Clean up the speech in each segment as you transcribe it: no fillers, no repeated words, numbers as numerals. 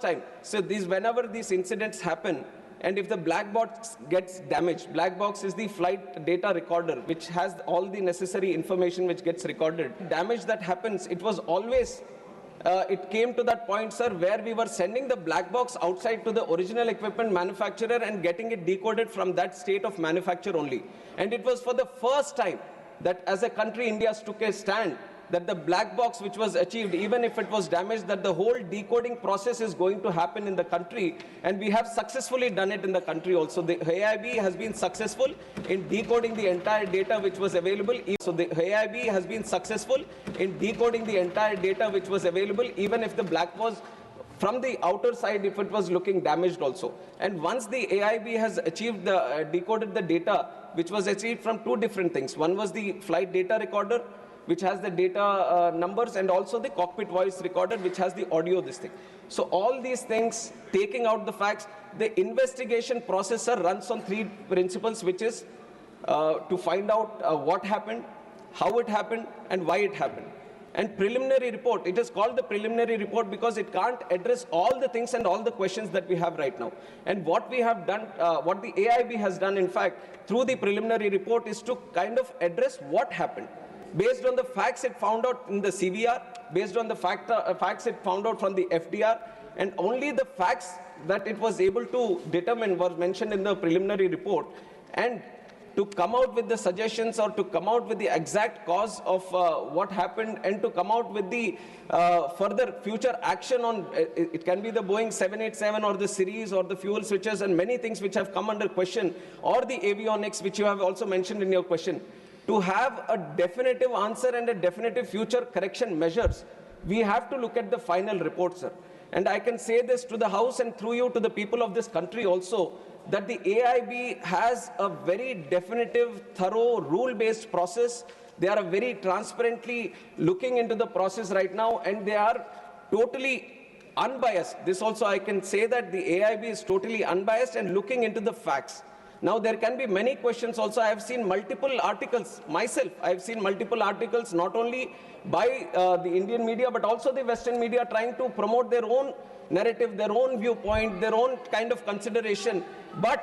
time. So whenever these incidents happen, and if the black box gets damaged, black box is the flight data recorder, which has all the necessary information which gets recorded. Damage that happens, it was always, it came to that point, sir, where we were sending the black box outside to the original equipment manufacturer and getting it decoded from that state of manufacture only. And it was for the first time that as a country, India took a stand that the black box which was achieved, even if it was damaged, that the whole decoding process is going to happen in the country, and we have successfully done it in the country also. The AIB has been successful in decoding the entire data which was available. So the AIB has been successful in decoding the entire data which was available, even if the black was from the outer side, if it was looking damaged also. And once the AIB has achieved the decoded the data, which was achieved from two different things. One was the flight data recorder, which has the data numbers, and also the cockpit voice recorder, which has the audio, this thing. So all these things, taking out the facts, the investigation processor runs on three principles, which is to find out what happened, how it happened, and why it happened. And preliminary report, it is called the preliminary report because it can't address all the things and all the questions that we have right now. And what we have done, what the AIB has done, in fact, through the preliminary report is to kind of address what happened. Based on the facts it found out in the CVR, based on the facts it found out from the FDR, and only the facts that it was able to determine was mentioned in the preliminary report. And to come out with the suggestions or to come out with the exact cause of what happened, and to come out with the further future action on, it can be the Boeing 787 or the series or the fuel switches and many things which have come under question, or the avionics which you have also mentioned in your question. To have a definitive answer and a definitive future correction measures, we have to look at the final report, sir. And I can say this to the House and through you to the people of this country also, that the AIB has a very definitive, thorough, rule-based process. They are very transparently looking into the process right now, and they are totally unbiased. This also I can say that the AIB is totally unbiased and looking into the facts. Now, there can be many questions also. I have seen multiple articles myself. I have seen multiple articles not only by the Indian media, but also the Western media trying to promote their own narrative, their own viewpoint, their own kind of consideration. But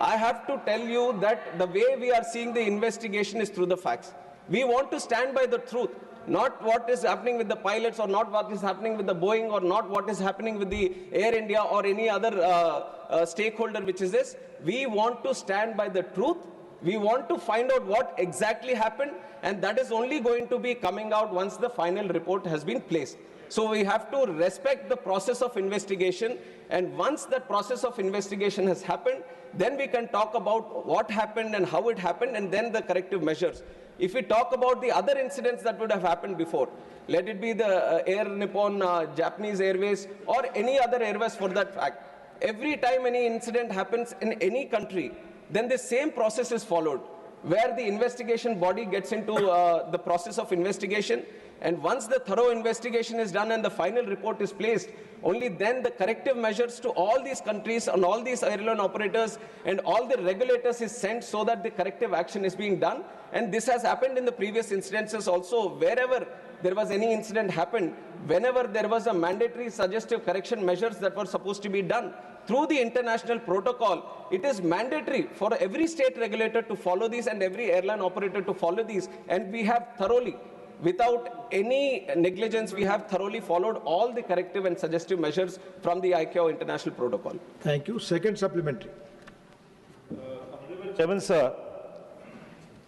I have to tell you that the way we are seeing the investigation is through the facts. We want to stand by the truth, not what is happening with the pilots, or not what is happening with the Boeing, or not what is happening with the Air India or any other stakeholder which is this. We want to stand by the truth. We want to find out what exactly happened, and that is only going to be coming out once the final report has been placed. So we have to respect the process of investigation, and once that process of investigation has happened, then we can talk about what happened and how it happened, and then the corrective measures. If we talk about the other incidents that would have happened before, let it be the Air Nippon, Japanese Airways, or any other airways for that fact, every time any incident happens in any country, then the same process is followed, where the investigation body gets into the process of investigation, and once the thorough investigation is done and the final report is placed, only then the corrective measures to all these countries and all these airline operators and all the regulators is sent, so that the corrective action is being done. And this has happened in the previous incidences also. Wherever there was any incident happened, whenever there was a mandatory suggestive correction measures that were supposed to be done, through the international protocol, it is mandatory for every state regulator to follow these and every airline operator to follow these. And we have thoroughly, without any negligence, we have thoroughly followed all the corrective and suggestive measures from the ICAO international protocol. Thank you. Second supplementary. Honorable Chairman, sir,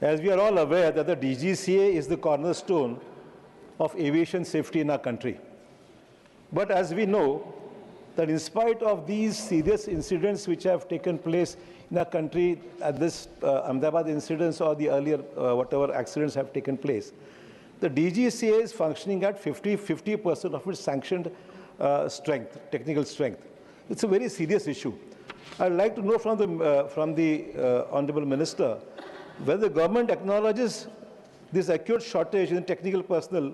as we are all aware that the DGCA is the cornerstone of aviation safety in our country. But as we know, that in spite of these serious incidents which have taken place in our country, at this Ahmedabad incidents or the earlier whatever accidents have taken place, the DGCA is functioning at 50% of its sanctioned strength, technical strength. It's a very serious issue. I'd like to know from the Honorable Minister whether the government acknowledges this acute shortage in technical personnel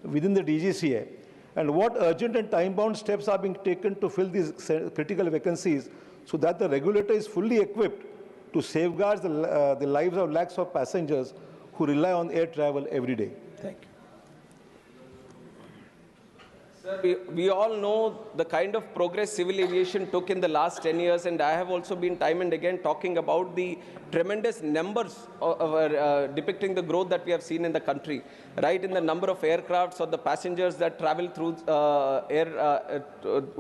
within the DGCA, and what urgent and time-bound steps are being taken to fill these critical vacancies so that the regulator is fully equipped to safeguard the lives of lakhs of passengers who rely on air travel every day. Thank you. We all know the kind of progress civil aviation took in the last 10 years, and I have also been time and again talking about the tremendous numbers depicting the growth that we have seen in the country, right? In the number of aircrafts or the passengers that travel through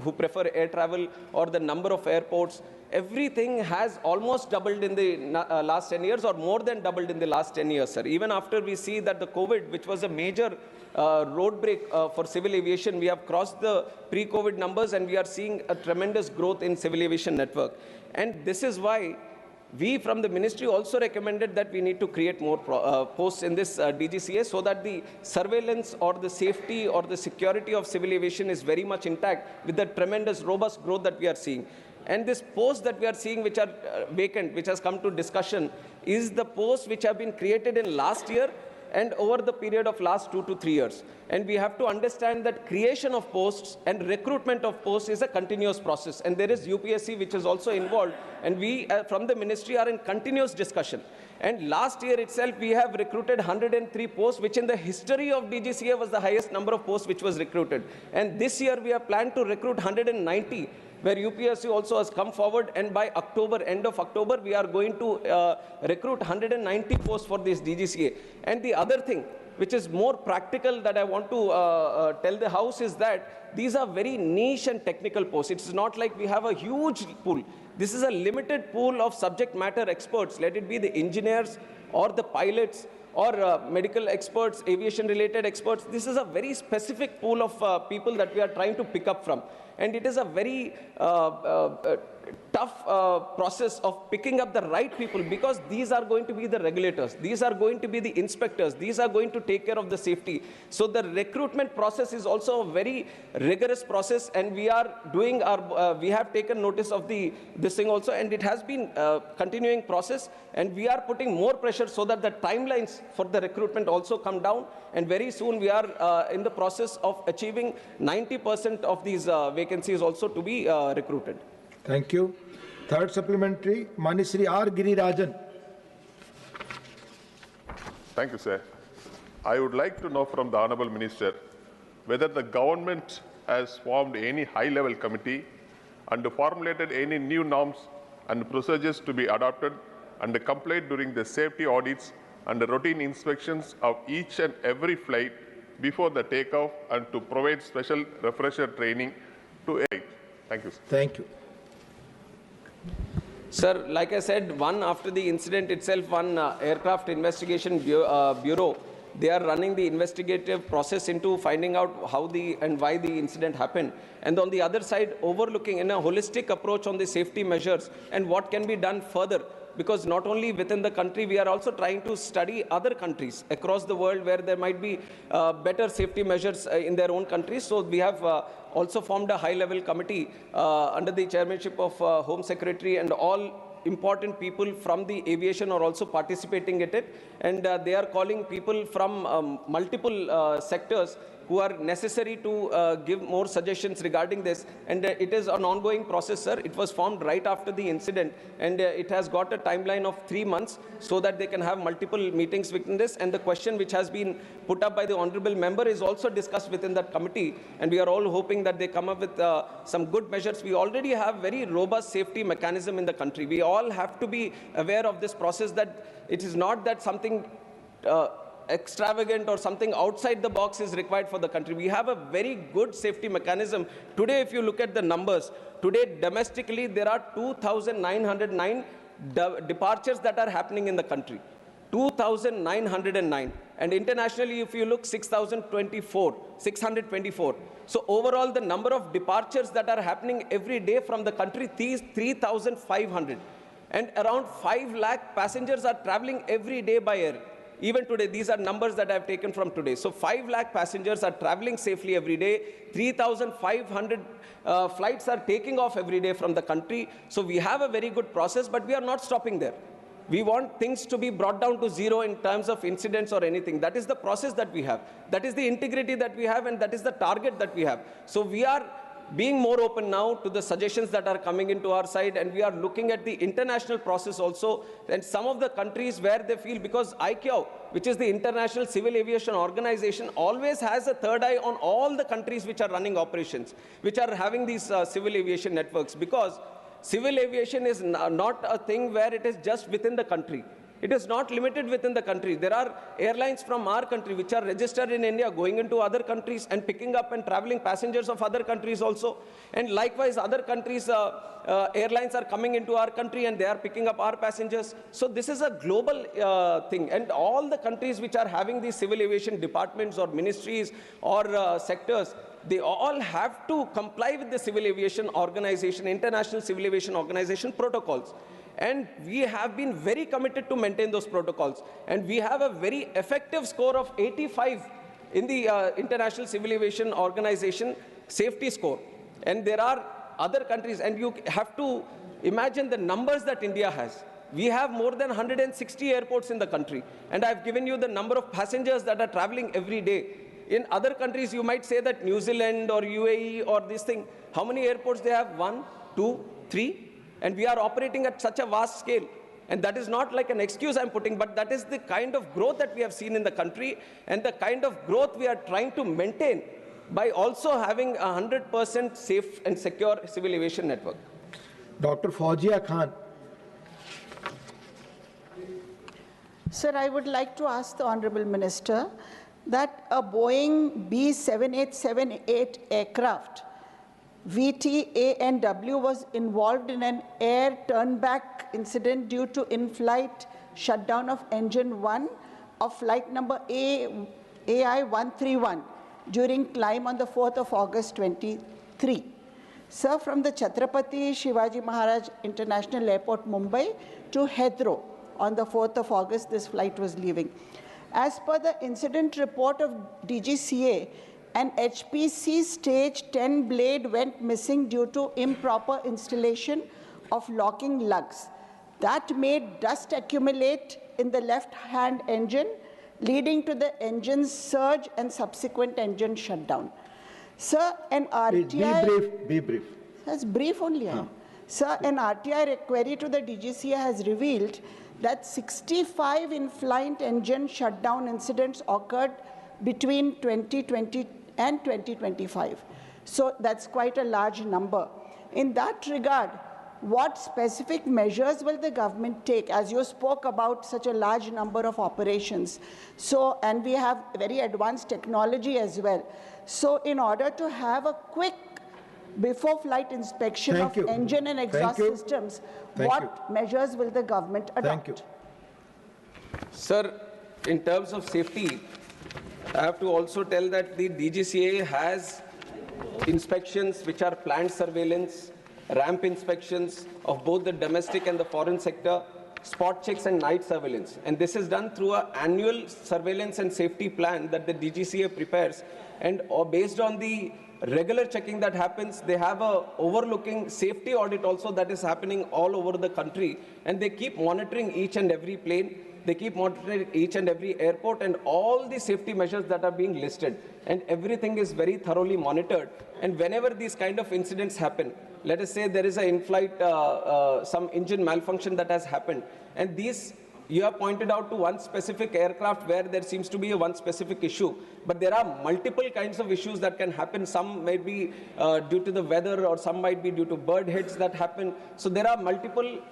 who prefer air travel, or the number of airports. Everything has almost doubled in the last 10 years, or more than doubled in the last 10 years, sir. Even after we see that the COVID, which was a major road break for civil aviation, we have crossed the pre-COVID numbers, and we are seeing a tremendous growth in civil aviation network. And this is why we from the ministry also recommended that we need to create more posts in this DGCA, so that the surveillance or the safety or the security of civil aviation is very much intact with the tremendous robust growth that we are seeing. And this posts that we are seeing which are vacant, which has come to discussion, is the posts which have been created in last year and over the period of last 2 to 3 years. And we have to understand that creation of posts and recruitment of posts is a continuous process. And there is UPSC which is also involved. And we from the ministry are in continuous discussion. And last year itself, we have recruited 103 posts, which in the history of DGCA was the highest number of posts which was recruited. And this year we have planned to recruit 190. Where UPSC also has come forward, and by October, end of October, we are going to recruit 190 posts for this DGCA. And the other thing, which is more practical that I want to tell the House, is that these are very niche and technical posts. It's not like we have a huge pool. This is a limited pool of subject matter experts, let it be the engineers or the pilots or medical experts, aviation-related experts. This is a very specific pool of people that we are trying to pick up from. And it is a very tough process of picking up the right people, because these are going to be the regulators, these are going to be the inspectors, these are going to take care of the safety. So the recruitment process is also a very rigorous process, and we are doing our, we have taken notice of this thing also, and it has been a continuing process, and we are putting more pressure so that the timelines for the recruitment also come down, and very soon we are in the process of achieving 90% of these vacancies also to be recruited. Thank you. Third supplementary, Manisri R. Girirajan. Thank you, sir. I would like to know from the Honourable Minister whether the government has formed any high-level committee and formulated any new norms and procedures to be adopted and complied during the safety audits and routine inspections of each and every flight before the takeoff, and to provide special refresher training to aid. Thank you, sir. Thank you. Sir, like I said, one after the incident itself, one aircraft investigation bureau, they are running the investigative process into finding out how and why the incident happened. And on the other side, overlooking in a holistic approach on the safety measures and what can be done further. Because not only within the country, we are also trying to study other countries across the world where there might be better safety measures in their own countries. So we have also formed a high-level committee under the chairmanship of Home Secretary, and all important people from the aviation are also participating in it. And they are calling people from multiple sectors who are necessary to give more suggestions regarding this. And it is an ongoing process, sir. It was formed right after the incident, and it has got a timeline of 3 months so that they can have multiple meetings within this. And the question which has been put up by the honorable member is also discussed within that committee, and we are all hoping that they come up with some good measures. We already have very robust safety mechanism in the country. We all have to be aware of this process, that it is not that something extravagant or something outside the box is required for the country. We have a very good safety mechanism. Today, if you look at the numbers, today domestically there are 2,909 departures that are happening in the country. 2,909. And internationally, if you look, 624. So overall, the number of departures that are happening every day from the country is 3,500. And around 5 lakh passengers are traveling every day by air. Even today, these are numbers that I have taken from today. So 5 lakh passengers are traveling safely every day. 3,500 flights are taking off every day from the country. So we have a very good process, but we are not stopping there. We want things to be brought down to zero in terms of incidents or anything. That is the process that we have. That is the integrity that we have, and that is the target that we have. So we are being more open now to the suggestions that are coming into our side, and we are looking at the international process also, and some of the countries where they feel, because ICAO, which is the International Civil Aviation Organization, always has a third eye on all the countries which are running operations, which are having these civil aviation networks, because civil aviation is not a thing where it is just within the country. It is not limited within the country. There are airlines from our country which are registered in India going into other countries and picking up and traveling passengers of other countries also. And likewise, other countries, airlines are coming into our country and they are picking up our passengers. So this is a global thing. And all the countries which are having these civil aviation departments or ministries or sectors, they all have to comply with the Civil Aviation Organization, International Civil Aviation Organization protocols. And we have been very committed to maintain those protocols. And we have a very effective score of 85 in the International Civil Aviation Organization safety score. And there are other countries, and you have to imagine the numbers that India has. We have more than 160 airports in the country. And I've given you the number of passengers that are traveling every day. In other countries, you might say that New Zealand or UAE or this thing, how many airports they have? 1, 2, 3? And we are operating at such a vast scale. And that is not like an excuse I'm putting, but that is the kind of growth that we have seen in the country and the kind of growth we are trying to maintain by also having a 100% safe and secure civil aviation network. Dr. Fauzia Khan. Sir, I would like to ask the Honorable Minister that a Boeing B7878 aircraft VTANW was involved in an air turnback incident due to in-flight shutdown of engine 1 of flight number AI131 during climb on the 4th of August 23. Sir, from the Chhatrapati Shivaji Maharaj International Airport, Mumbai to Heathrow on the 4th of August, this flight was leaving. As per the incident report of DGCA, an HPC stage 10 blade went missing due to improper installation of locking lugs. That made dust accumulate in the left-hand engine, leading to the engine's surge and subsequent engine shutdown. Sir, an RTI... Be brief. That's brief only. Sir, an RTI query to the DGCA has revealed that 65 in-flight engine shutdown incidents occurred between 2020 and 2025. So that's quite a large number. In that regard, what specific measures will the government take, as you spoke about such a large number of operations? So, and we have very advanced technology as well. So in order to have a quick before flight inspection of engine and exhaust systems, what measures will the government adopt? Thank you. Sir, in terms of safety, I have to also tell that the DGCA has inspections which are planned surveillance, ramp inspections of both the domestic and the foreign sector, spot checks and night surveillance. And this is done through an annual surveillance and safety plan that the DGCA prepares. And based on the regular checking that happens, they have a overlooking safety audit also that is happening all over the country. And they keep monitoring each and every plane. They keep monitoring each and every airport and all the safety measures that are being listed. And everything is very thoroughly monitored. And whenever these kind of incidents happen, let us say there is an in-flight, some engine malfunction that has happened. And these, you have pointed out to one specific aircraft where there seems to be a one specific issue. But there are multiple kinds of issues that can happen. Some may be due to the weather, or some might be due to bird hits that happen. So there are multiple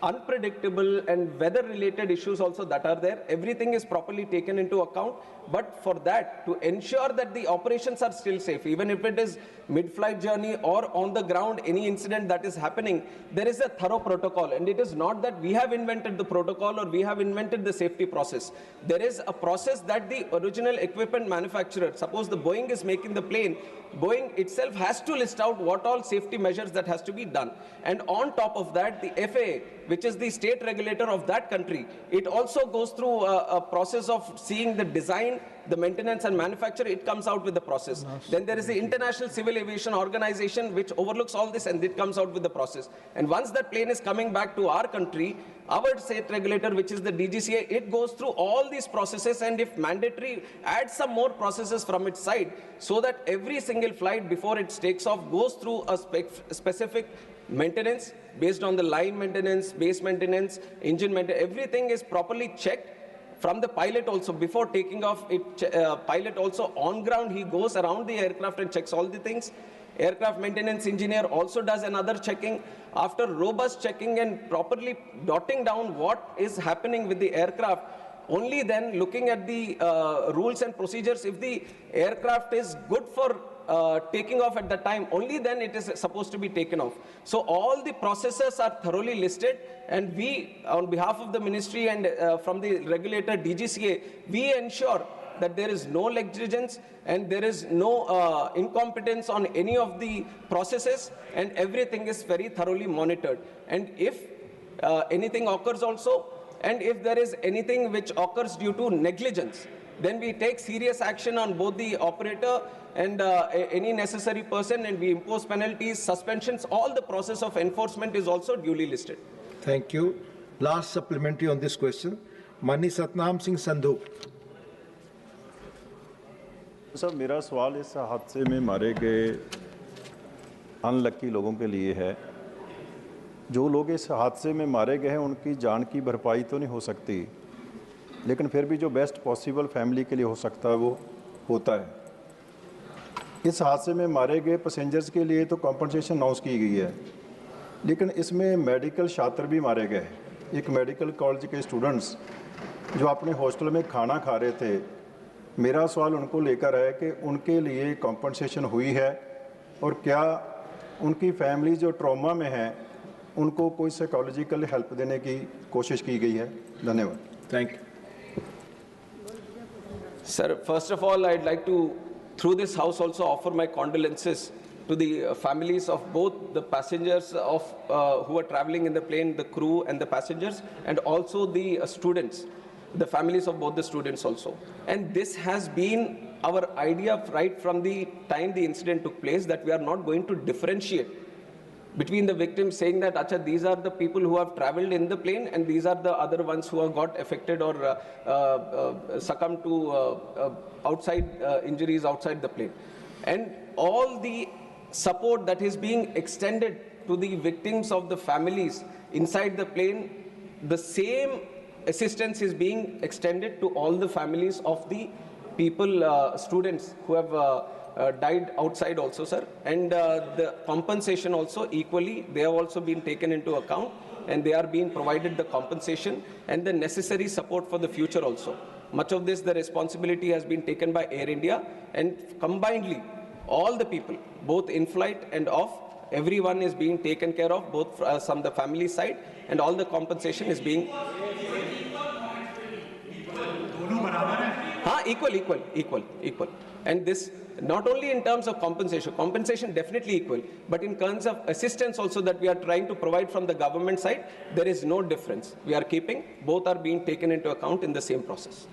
unpredictable and weather-related issues also that are there. Everything is properly taken into account. But for that, to ensure that the operations are still safe, even if it is mid-flight journey or on the ground, any incident that is happening, there is a thorough protocol. And it is not that we have invented the protocol or we have invented the safety process. There is a process that the original equipment manufacturer, suppose the Boeing is making the plane, Boeing itself has to list out what all safety measures that has to be done. And on top of that, the FAA, which is the state regulator of that country, it also goes through a process of seeing the design the maintenance and manufacture, it comes out with the process. Then there is the International Civil Aviation Organization, which overlooks all this, and it comes out with the process. And once that plane is coming back to our country, our state regulator, which is the DGCA, it goes through all these processes, and if mandatory, adds some more processes from its side, so that every single flight before it takes off goes through a specific maintenance based on the line maintenance, base maintenance, engine maintenance. Everything is properly checked. From the pilot also, before taking off, pilot also on ground, he goes around the aircraft and checks all the things. Aircraft maintenance engineer also does another checking. After robust checking and properly jotting down what is happening with the aircraft, only then looking at the rules and procedures, if the aircraft is good for taking off at the time, only then it is supposed to be taken off. So all the processes are thoroughly listed, and we, on behalf of the ministry and from the regulator DGCA, we ensure that there is no negligence and there is no incompetence on any of the processes, and everything is very thoroughly monitored. And if anything occurs also, and if there is anything which occurs due to negligence, then we take serious action on both the operator and any necessary person, and we impose penalties, suspensions. All the process of enforcement is also duly listed. Thank you. Last supplementary on this question. Mani Satnam Singh Sandhu. Sir मेरा सवाल इस हादसे में मारे गए unlucky लोगों के लिए है। जो लोग इस हादसे में मारे गए हैं उनकी जान की भरपाई तो नहीं हो सकती, लेकिन फिर भी जो बेस्ट पॉसिबल फैमिली के लिए हो सकता है वो होता है। इस हादसे में मारे गए पैसेंजर्स के लिए तो कॉम्पनसेशन अनाउंस की गई है, लेकिन इसमें मेडिकल छात्र भी मारे गए। एक मेडिकल कॉलेज के स्टूडेंट्स जो अपने हॉस्टल में खाना खा रहे थे, मेरा सवाल उनको लेकर है कि उनके लिए कॉम्पनसेशन हुई है, और क्या उनकी फैमिली जो ट्रॉमा में है उनको कोई साइकोलॉजिकल हेल्प देने की कोशिश की गई है? धन्यवाद। Thank you. Sir, first of all, I'd like to, through this house, also offer my condolences to the families of both the passengers of who were traveling in the plane, the crew and the passengers, and also the students, the families of both the students also. And this has been our idea right from the time the incident took place, that we are not going to differentiate between the victims, saying that, Acha, these are the people who have traveled in the plane and these are the other ones who have got affected or succumbed to outside injuries outside the plane. And all the support that is being extended to the victims of the families inside the plane, the same assistance is being extended to all the families of the people, students who have died outside also, sir. And the compensation also equally, they have also been taken into account, and they are being provided the compensation and the necessary support for the future also. Much of this, the responsibility has been taken by Air India, and combinedly, all the people, both in flight and off, everyone is being taken care of, both from the family side, and all the compensation is being equal. And this, not only in terms of compensation definitely equal, but in terms of assistance also that we are trying to provide from the government side, there is no difference. We are keeping, both are being taken into account in the same process.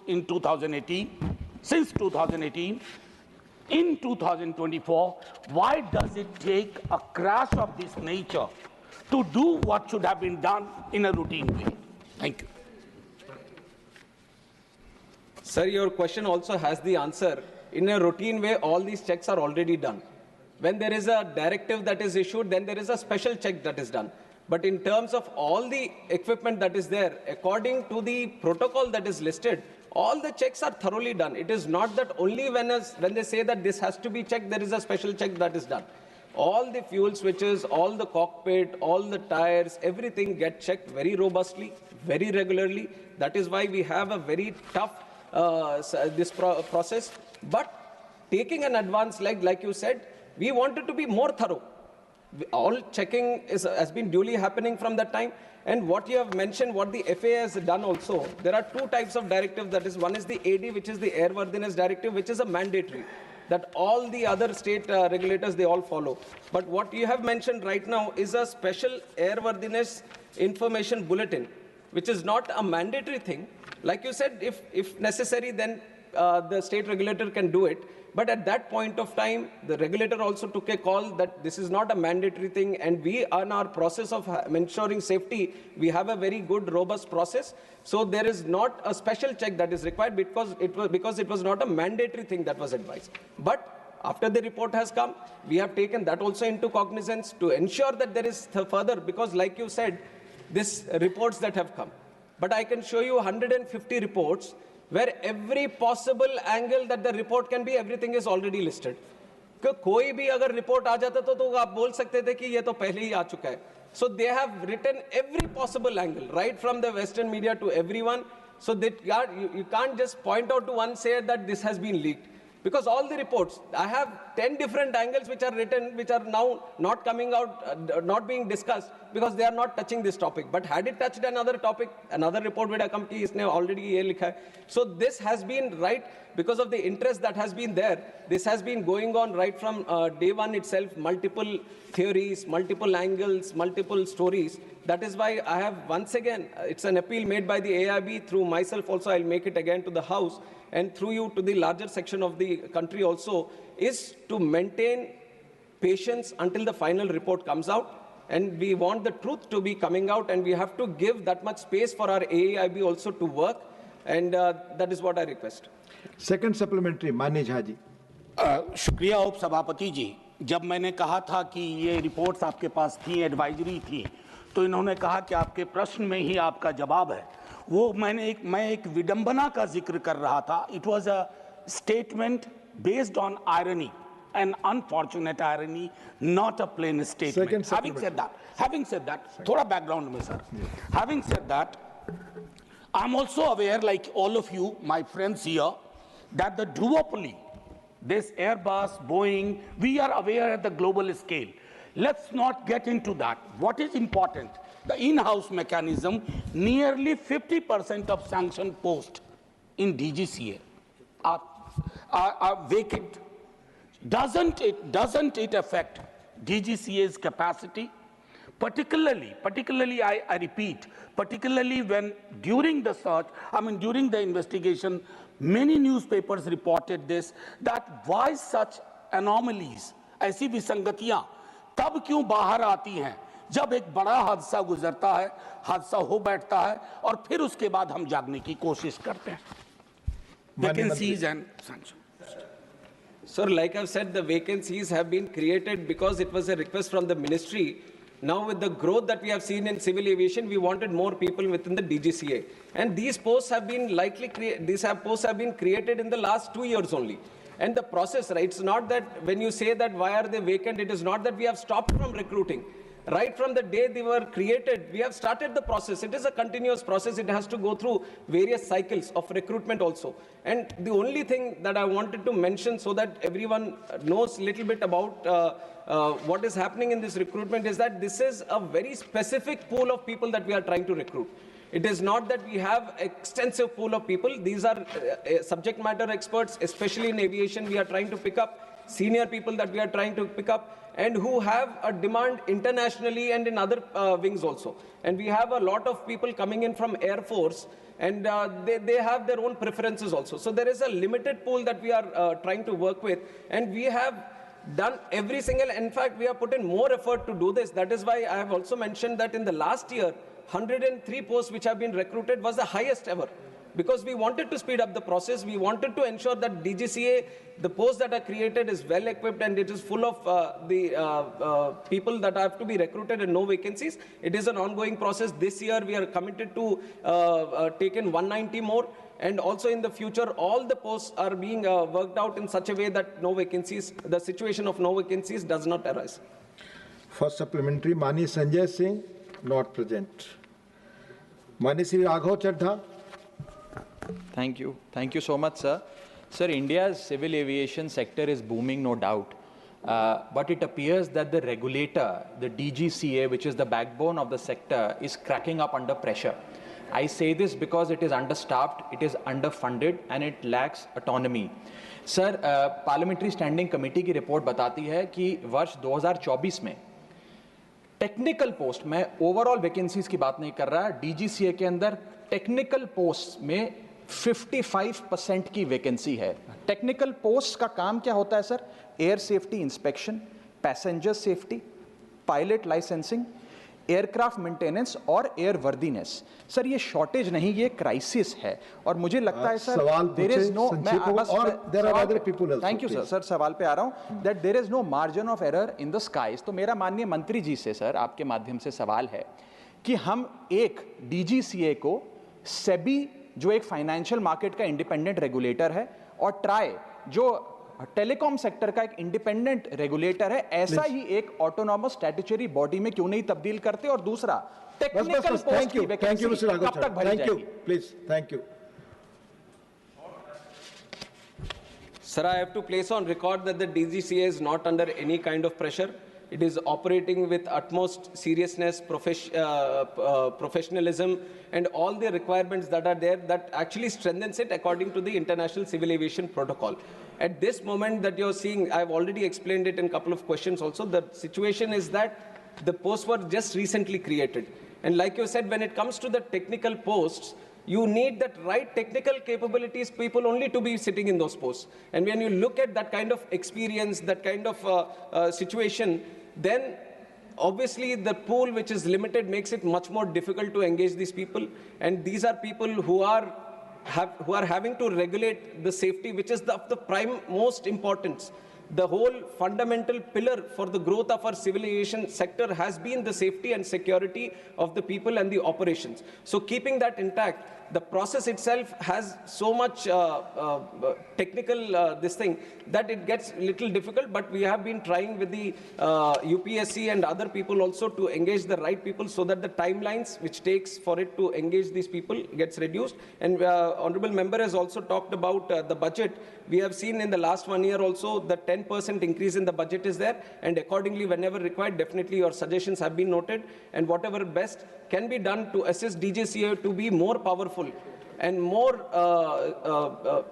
In 2018, since 2018, in 2024, why does it take a crash of this nature to do what should have been done in a routine way? Thank you. Sir, your question also has the answer. In a routine way, all these checks are already done. When there is a directive that is issued, then there is a special check that is done. But in terms of all the equipment that is there, according to the protocol that is listed, all the checks are thoroughly done. It is not that only when they say that this has to be checked, there is a special check that is done. All the fuel switches, all the cockpit, all the tires, everything get checked very robustly, very regularly. That is why we have a very tough process. But taking an advance leg, like you said, we wanted to be more thorough. All checking has been duly happening from that time. And what you have mentioned, what the FAA has done also, there are two types of directives. That is, one is the AD, which is the Airworthiness Directive, which is a mandatory, that all the other state regulators, they all follow. But what you have mentioned right now is a special Airworthiness Information Bulletin, which is not a mandatory thing, Like you said, if necessary, then the state regulator can do it. But at that point of time, the regulator also took a call that this is not a mandatory thing, and we, on our process of ensuring safety, we have a very good, robust process. So there is not a special check that is required because it was not a mandatory thing that was advised. But after the report has come, we have taken that also into cognizance to ensure that there is further, because like you said, these reports that have come. But I can show you 150 reports where every possible angle that the report can be, everything is already listed. कोई भी अगर report आ जाता तो आप बोल सकते थे कि ये तो पहले ही आ चुका है. So they have written every possible angle, right from the Western media to everyone. So that you can't just point out to one, say that this has been leaked. Because all the reports, I have 10 different angles which are written, which are now not coming out, not being discussed, because they are not touching this topic. But had it touched another topic, another report would have come ki isne already ye likha hai. So this has been right because of the interest that has been there. This has been going on right from day one itself, multiple theories, multiple angles, multiple stories. That is why I have, once again, it's an appeal made by the AIB through myself also, I'll make it again to the House, and through you to the larger section of the country also, is to maintain patience until the final report comes out. And we want the truth to be coming out, and we have to give that much space for our AIB also to work. And that is what I request. Second supplementary, Manish Haji. शुक्रिया उप सभापति जी. जब मैंने कहा था कि ये reports आपके पास थी, एडवाइजरी थी, तो इन्होंने कहा कि आपके प्रश्न में ही आपका जवाब है. वो मैं एक विडंबना का जिक्र कर रहा था. It was a statement based on irony, an unfortunate irony, not a plain statement. Having said that, thoda background mein sir. Having said that, I'm also aware, like all of you, my friends here, that the duopoly, this Airbus, Boeing, we are aware at the global scale. Let's not get into that. What is important? The in-house mechanism, nearly 50% of sanctioned posts in DGCA are vacant. Doesn't it affect DGCA's capacity? Particularly, I repeat, particularly when during the search, during the investigation, many newspapers reported this, that why such anomalies, ऐसी विसंगतियां तब क्यों बाहर आती हैं जब एक बड़ा हादसा गुजरता है, हादसा हो बैठता है और फिर उसके बाद हम जागने की कोशिश करते हैं. Vacancies and sanctions. Sir, like I've said, the vacancies have been created because it was a request from the ministry. Now with the growth that we have seen in civil aviation, we wanted more people within the DGCA. And these posts have been posts have been created in the last 2 years only. And the process, right, it's not that when you say that why are they vacant, it is not that we have stopped from recruiting. Right from the day they were created, we have started the process. It is a continuous process. It has to go through various cycles of recruitment also. And the only thing that I wanted to mention so that everyone knows a little bit about what is happening in this recruitment is that this is a very specific pool of people that we are trying to recruit. It is not that we have extensive pool of people. These are subject matter experts, especially in aviation, we are trying to pick up, senior people that we are trying to pick up, and who have a demand internationally and in other wings also. And we have a lot of people coming in from Air Force, and they have their own preferences also. So there is a limited pool that we are trying to work with, and we have done every single, in fact, we have put in more effort to do this. That is why I have also mentioned that in the last year, 103 posts which have been recruited was the highest ever. Because we wanted to speed up the process, we wanted to ensure that DGCA, the posts that are created is well equipped and it is full of the people that have to be recruited and no vacancies. It is an ongoing process. This year we are committed to take in 190 more. And also in the future, all the posts are being worked out in such a way that no vacancies, the situation of no vacancies does not arise. First supplementary, Mani Sanjay Singh, not present. Mani Sri Raghav Chadha. Thank you. Thank you so much, sir. Sir, India's civil aviation sector is booming, no doubt. But it appears that the regulator, the DGCA, which is the backbone of the sector, is cracking up under pressure. I say this because it is understaffed, it is underfunded, and it lacks autonomy. Sir, Parliamentary Standing Committee की report बताती है कि वर्ष 2024 में technical post, मैं overall vacancies की बात नहीं कर रहा, डीजीसीए के अंदर टेक्निकल पोस्ट में 55% की वैकेंसी है। टेक्निकल पोस्ट का काम क्या होता है sir? Air safety inspection, passenger safety, pilot licensing, aircraft maintenance और एयर वर्दीनेस। सर ये शॉर्टेज नहीं, ये क्राइसिस है। और मुझे लगता है sir there is no, thank you sir, sir सवाल पे आ रहा हूं, that there is no margin of error in the skies. तो मेरा माननीय मंत्री जी से सर आपके माध्यम से सवाल है कि हम एक डीजीसीए को सेबी जो एक फाइनेंशियल मार्केट का इंडिपेंडेंट रेगुलेटर है और ट्राई जो टेलीकॉम सेक्टर का एक इंडिपेंडेंट रेगुलेटर है, ऐसा ही एक ऑटोनॉमस स्टैट्यूटरी बॉडी में क्यों नहीं तब्दील करते? और दूसरा टेक्निकल पोस्ट की वैकेंसी कब तक भरी जाएगी? Please, thank you. Sir, I have to place on record that the DGCA is not under any kind of pressure. It is operating with utmost seriousness, professionalism, and all the requirements that are there that actually strengthens it according to the International Civil Aviation Protocol. At this moment that you're seeing, I've already explained it in a couple of questions also, the situation is that the posts were just recently created. And like you said, when it comes to the technical posts, you need that right technical capabilities people only to be sitting in those posts. And when you look at that kind of experience, that kind of situation, then obviously the pool which is limited makes it much more difficult to engage these people. And these are people who are having to regulate the safety, which is of the prime most importance. The whole fundamental pillar for the growth of our civil aviation sector has been the safety and security of the people and the operations. So keeping that intact, the process itself has so much technical this thing that it gets a little difficult, but we have been trying with the UPSC and other people also to engage the right people so that the timelines which takes for it to engage these people gets reduced. And Honorable Member has also talked about the budget. We have seen in the last 1 year also the 10% increase in the budget is there, and accordingly whenever required, definitely your suggestions have been noted, and whatever best can be done to assist DGCA to be more powerful and more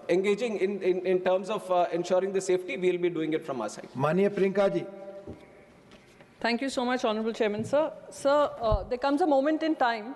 engaging in terms of ensuring the safety, we will be doing it from our side. Mania Priyanka ji. Thank you so much, Honorable Chairman, sir. Sir, there comes a moment in time,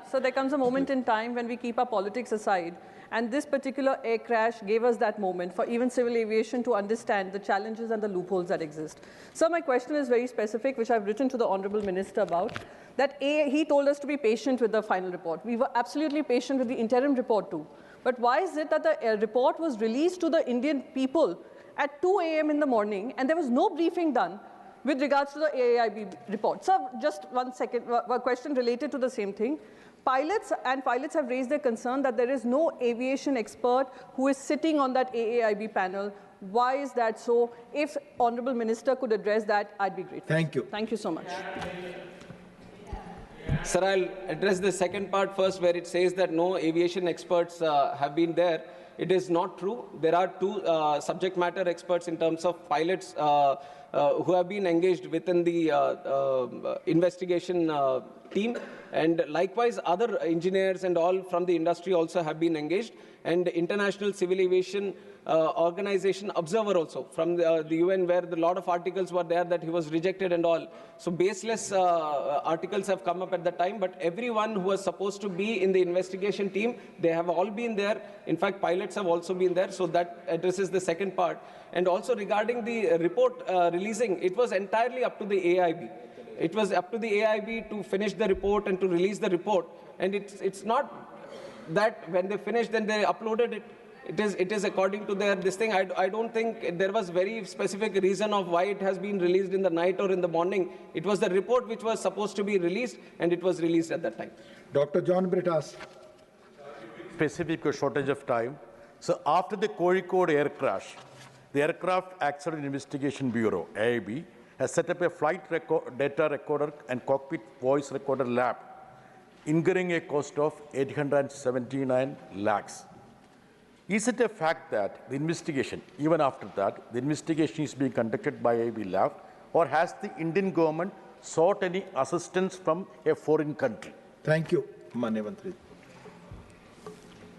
when we keep our politics aside, and this particular air crash gave us that moment for even civil aviation to understand the challenges and the loopholes that exist. So my question is very specific, which I've written to the Honorable Minister about, that he told us to be patient with the final report. We were absolutely patient with the interim report too. But why is it that the report was released to the Indian people at 2 a.m. in the morning and there was no briefing done with regards to the AAIB report? Sir, just 1 second, a question related to the same thing. Pilots have raised their concern that there is no aviation expert who is sitting on that AAIB panel. Why is that so? If Honorable Minister could address that, I'd be grateful. Thank you. Thank you so much. Sir, I'll address the second part first, where it says that no aviation experts have been there. It is not true. There are two subject matter experts in terms of pilots who have been engaged within the investigation team, and likewise other engineers and all from the industry also have been engaged, and International Civil Aviation Organization observer also from the UN, where a lot of articles were there that he was rejected and all. So baseless articles have come up at the time, but everyone who was supposed to be in the investigation team, they have all been there. In fact, pilots have also been there. So that addresses the second part. And also regarding the report releasing, it was entirely up to the AIB. It was up to the AIB to finish the report and to release the report. And it's not that when they finished, then they uploaded it. It is according to their this thing. I don't think there was very specific reason of why it has been released in the night or in the morning. It was the report which was supposed to be released, and it was released at that time. Dr. John Brittas. Specific shortage of time. So after the Kozhikode air crash, the Aircraft Accident Investigation Bureau, AIB, has set up a flight data recorder and cockpit voice recorder lab, incurring a cost of 879 lakhs. Is it a fact that the investigation, even after that, the investigation is being conducted by AIB lab, or has the Indian government sought any assistance from a foreign country? Thank you, Manya Mantri.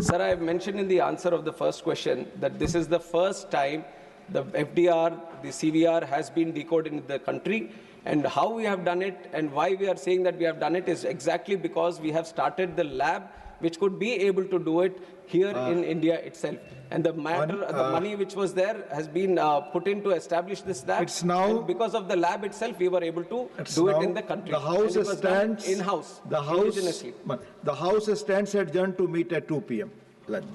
Sir, I have mentioned in the answer of the first question that this is the first time The FDR, the CVR has been decoded in the country. And how we have done it and why we are saying that we have done it is exactly because we have started the lab which could be able to do it here in India itself. And the the money which was there has been put in to establish this lab. It's now, and because of the lab itself, we were able to do it in the country. The House stands in-house, the House stands adjourned to meet at 2 p.m. lunch.